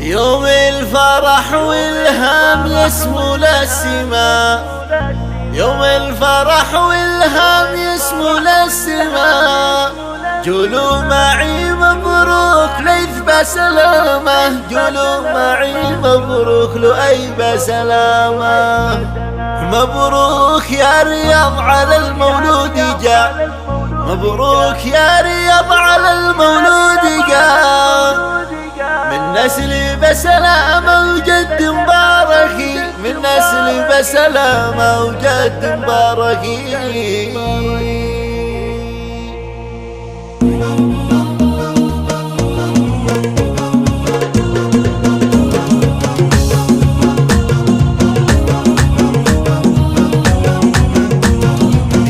يوم الفرح والهام يسمو للسماء، يوم الفرح والهام يسمو للسماء. جولوا معي مبروك ليث سلامة، جولوا معي مبروك لؤي سلامة. مبروك يا رياض على المولود جاء، مبروك يا رياض على المولود جاء. من نسل بسلامة وجد مباركي، من نسل بسلامة وجد مباركي.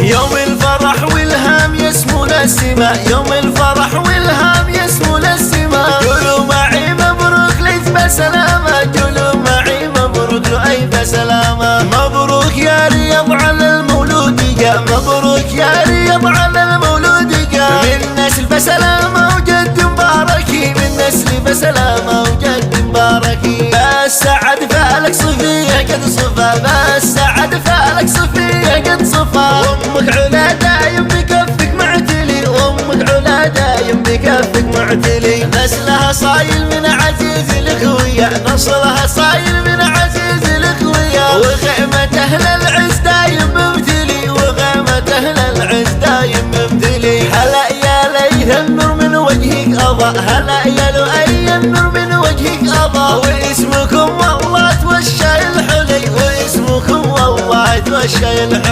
يوم الفرح والهام يسمو للسماء، يوم الفرح والهام يسمو للسماء. جولوا معي مبروك ليث بسلامة، جولوا معي مبروك لؤي بسلامة. مبروك يا رياض على المولود جاء، مبروك يا رياض على المولود جاء. من نسل بسلامة وجد مباركي، من نسل بسلامة وجد مباركي. بالسعد فالك صفية قد صفا، بالسعد فالك صفية قد صفا. وامك علا دايم بكفك معتلي، وامك علا دايم بكفك معتلي. نسلها صايل من عزيز الاخوية، نصلها صايل من عزيز الاخوية. وغيمة اهل العز دايم ممتلي، وغيمة اهل العز دايم ممتلي. هلا يا ليث النور من وجهك اضاء، هلا يا لؤي النور من وجهك اضاء. واسمكم والله توشى الحلي، واسمكم والله توشى الحلي.